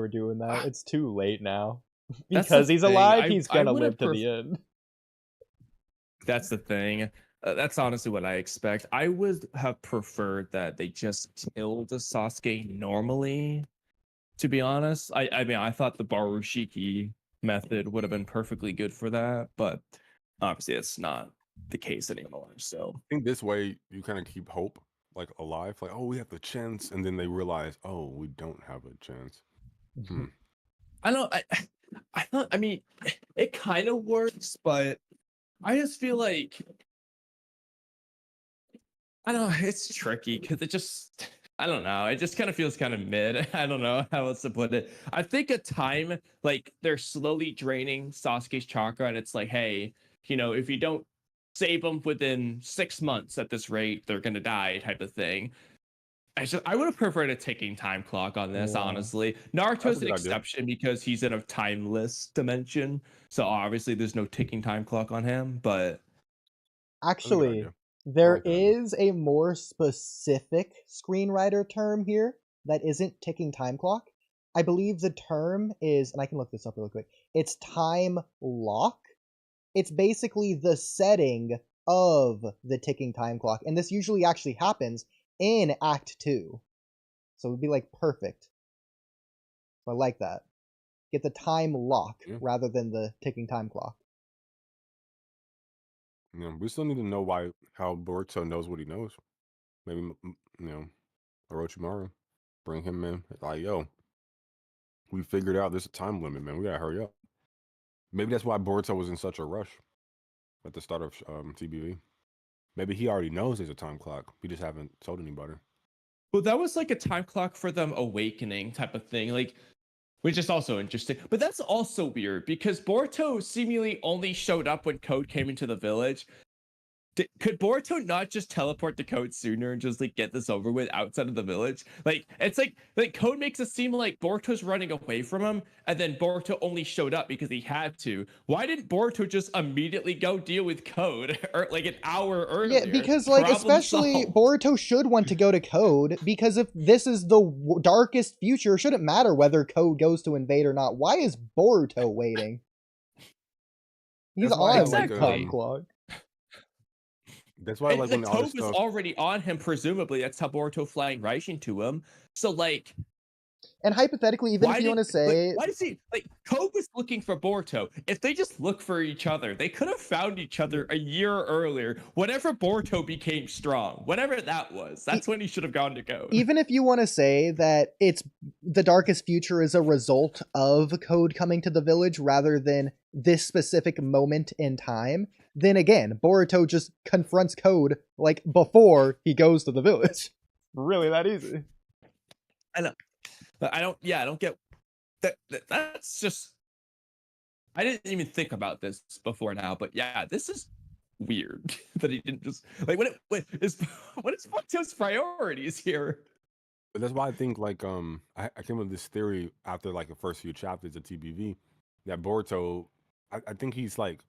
were doing that. It's too late now. That's the Because he's thing. alive, he's I gonna would live have to the end. That's the thing. That's honestly what I expect. I would have preferred that they just killed Sasuke normally. To be honest, I mean, I thought the Barushiki method would have been perfectly good for that, but obviously it's not the case anymore. So I think this way you kind of keep hope like alive, like, oh, we have the chance, and then they realize, oh, we don't have a chance. I don't. I thought. I mean, it kind of works, but I just feel like I don't know. It's tricky because it just. I don't know. It just kind of feels kind of mid. I don't know how else to put it. I think a time like they're slowly draining Sasuke's chakra, and it's like, hey, if you don't save them within 6 months at this rate, they're gonna die, type of thing. I would have preferred a ticking time clock on this, Yeah. honestly. That's a Naruto's an good idea. exception because he's in a timeless dimension, so obviously there's no ticking time clock on him. But Actually, idea. there like that idea. is a more specific screenwriter term here that isn't ticking time clock. I believe the term is, and I can look this up really quick, it's time lock. It's basically the setting of the ticking time clock, and this usually actually happens in Act 2. So it would be like perfect. So I like that. Get the time lock rather than the ticking time clock. We still need to know how Boruto knows what he knows. Maybe Orochimaru, bring him in. Like, yo, we figured out there's a time limit, man. We gotta hurry up. Maybe that's why Boruto was in such a rush at the start of TBV. Maybe he already knows there's a time clock. We just haven't told anybody. well, that was like a time clock for them awakening type of thing, like, which is also interesting. But that's also weird because Boruto seemingly only showed up when Code came into the village. Could Boruto not just teleport to Code sooner and just like get this over with outside of the village? Like it's like Code makes it seem like Boruto's running away from him, and then Boruto only showed up because he had to. Why didn't Boruto just immediately go deal with Code or like an hour earlier? Yeah, because like Problem especially solved. Boruto should want to go to Code, because if this is the darkest future, it shouldn't matter whether Code goes to invade or not. Why is Boruto waiting? He's That's why I on Exactly. the time clock. That's why, like, the when all this Code was stuff. already on him, presumably. That's how Boruto flying Raishin to him. So like, And hypothetically, even if you want to say, why does he like Code was looking for Boruto? If they just look for each other, they could have found each other a year earlier. Whenever Boruto became strong, whatever that was, that's when he should have gone to Code. even if you want to say that it's the darkest future is a result of Code coming to the village rather than this specific moment in time, then again, Boruto just confronts Code like before he goes to the village. Really that easy. I know. But I don't get that. That's just. I didn't even think about this before now, but yeah, this is weird that he didn't just like what is Boruto's priorities here? But that's why I think, like, I came up with this theory after like the first few chapters of TBV that Boruto, I think he's like,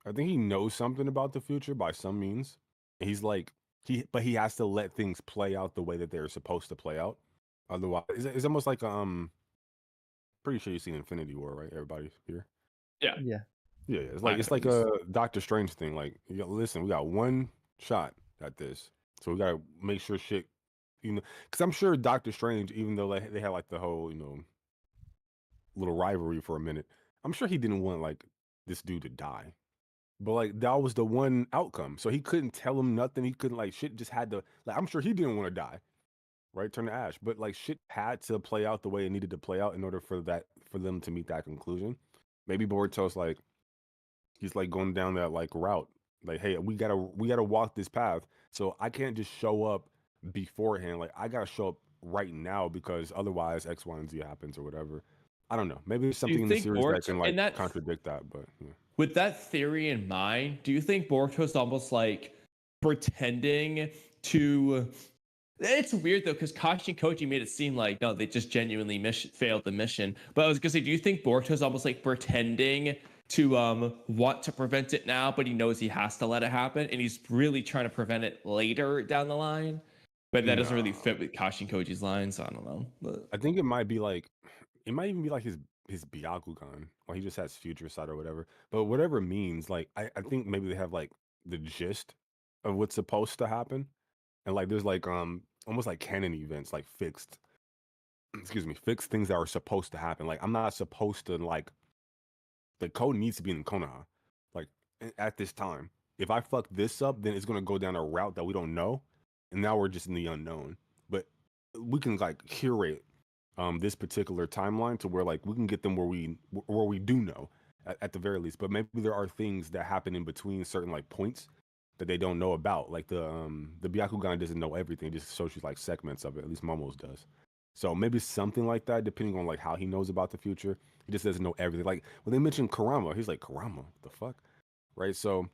I think he knows something about the future by some means. He's like but he has to let things play out the way that they're supposed to play out. Otherwise, it's almost like pretty sure you've seen Infinity War, right? Everybody here. Yeah. Yeah. It's like a Doctor Strange thing. Like, listen, we got one shot at this, so we gotta make sure shit. Because I'm sure Doctor Strange, even though they had like the whole little rivalry for a minute, I'm sure he didn't want like this dude to die. But like that was the one outcome. So he couldn't tell him nothing. He couldn't like shit just had to like I'm sure he didn't want to die. Right? Turn to ash. But like shit had to play out the way it needed to play out in order for them to meet that conclusion. Maybe Boruto's like he's like going down that like route. Like, hey, we gotta walk this path. So I can't just show up beforehand. Like I gotta show up right now because otherwise X, Y, and Z happens or whatever. I don't know. Maybe there's something in the series that can like contradict that, but yeah. With that theory in mind, do you think Boruto's almost like pretending to? It's weird though, because Kashi and Koji made it seem like no, they just genuinely failed the mission. But I was gonna say, do you think Boruto's almost like pretending to want to prevent it now, but he knows he has to let it happen, and he's really trying to prevent it later down the line? But that doesn't really fit with Kashi and Koji's lines. So I don't know. But I think it might be like it might even be like his Byakugan, or he just has future sight or whatever. But whatever it means, like I think maybe they have like the gist of what's supposed to happen, and like there's like almost like canon events, like fixed, excuse me, fixed things that are supposed to happen. Like I'm not supposed to like the code needs to be in Konoha, like at this time. If I fuck this up, then it's gonna go down a route that we don't know, and now we're just in the unknown. But we can like curate this particular timeline to where like we can get them where we do know at the very least. But maybe there are things that happen in between certain like points that they don't know about. Like the Byakugan doesn't know everything; it just shows you like segments of it. At least Momo's does. So maybe something like that, depending on like how he knows about the future. He just doesn't know everything. Like when they mentioned Kurama, he's like, Kurama, what the fuck, right? So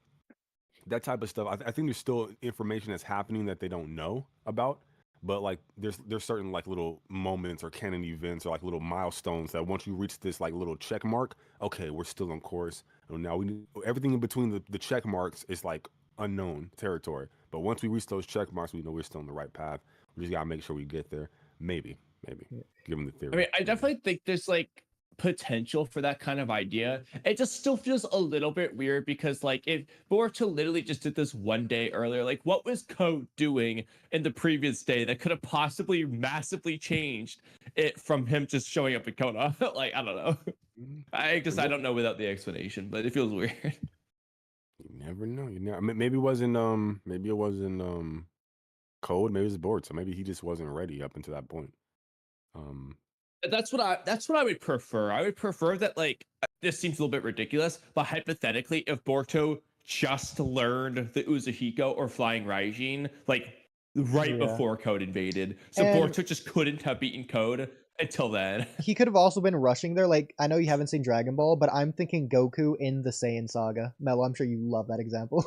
that type of stuff. I think there's still information that's happening that they don't know about, but like there's certain like little moments or canon events or like little milestones that once you reach this like little check mark, okay, we're still on course. And now we need everything in between the check marks is like unknown territory. But once we reach those check marks, we know we're still on the right path. We just gotta make sure we get there. Maybe, give them the theory. I mean, I definitely think there's like potential for that kind of idea. It just still feels a little bit weird because like if Boruto literally just did this one day earlier, like what was Code doing in the previous day that could have possibly massively changed it from him just showing up in Kona? Like, I don't know. I don't know without the explanation, but it feels weird. You never know. Maybe it wasn't Code. Maybe it was Boruto. Maybe he just wasn't ready up until that point. That's what I would prefer. I would prefer that like this seems a little bit ridiculous, but hypothetically, if Boruto just learned the Uzuhiko or Flying Raijin like right before Code invaded, so And Boruto just couldn't have beaten Code until then. he could have also been rushing there. Like, I know you haven't seen Dragon Ball, but I'm thinking Goku in the Saiyan saga. Mello, I'm sure you love that example.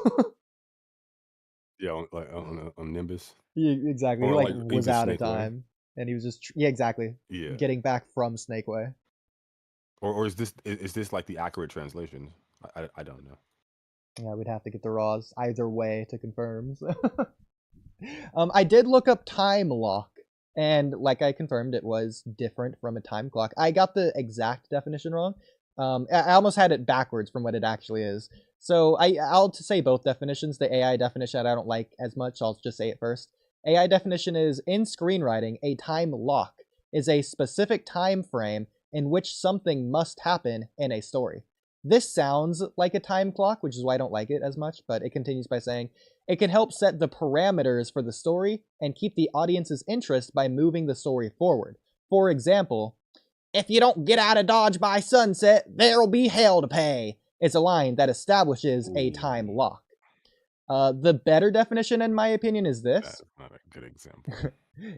Yeah, on Nimbus. Yeah, exactly. He Or like like was even out of Snake Way. time, and he was just exactly Yeah. getting back from Snake Way. Or is this like the accurate translation? I don't know. Yeah, we'd have to get the raws either way to confirm. So. I did look up time lock, and like I confirmed, it was different from a time clock. I got the exact definition wrong. I almost had it backwards from what it actually is. So I'll say both definitions. The AI definition I don't like as much, so I'll just say it first. AI definition is, in screenwriting, a time lock is a specific time frame in which something must happen in a story. This sounds like a time clock, which is why I don't like it as much, but it continues by saying, it can help set the parameters for the story and keep the audience's interest by moving the story forward. For example, if you don't get out of Dodge by sunset, there'll be hell to pay. It's a line that establishes a time lock. The better definition, in my opinion, is this. That's not a good example.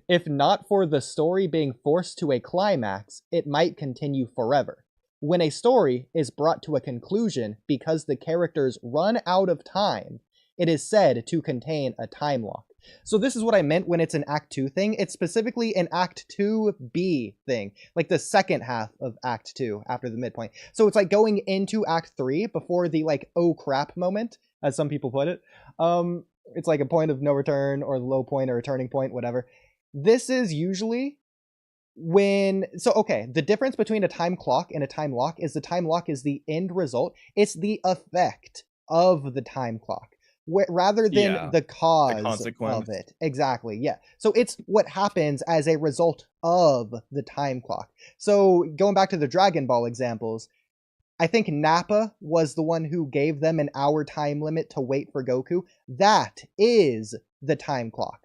If not for the story being forced to a climax, it might continue forever. When a story is brought to a conclusion because the characters run out of time, it is said to contain a time lock. So this is what I meant when it's an Act 2 thing. It's specifically an Act 2B thing, like the second half of Act 2 after the midpoint. So it's like going into Act 3 before the like, oh crap moment, as some people put it. It's like a point of no return or low point or a turning point, whatever. This is usually when, so okay, the difference between a time clock and a time lock is the time lock is the end result. It's the effect of the time clock, rather than the cause of it. Exactly, yeah. So it's what happens as a result of the time clock. So going back to the Dragon Ball examples, I think Nappa was the one who gave them an hour time limit to wait for Goku. That is the time clock.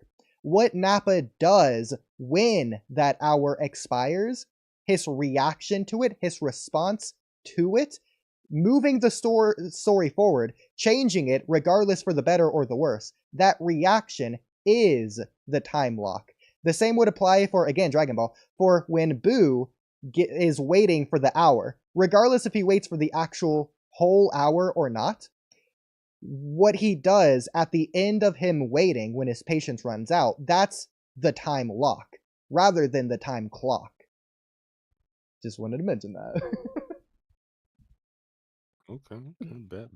What Nappa does when that hour expires, his reaction to it, his response to it, moving the story forward, changing it regardless for the better or the worse, that reaction is the time lock. The same would apply for, again, Dragon Ball, for when Boo is waiting for the hour. Regardless if he waits for the actual whole hour or not, what he does at the end of him waiting when his patience runs out, that's the time lock, rather than the time clock. Just wanted to mention that. Okay, bet.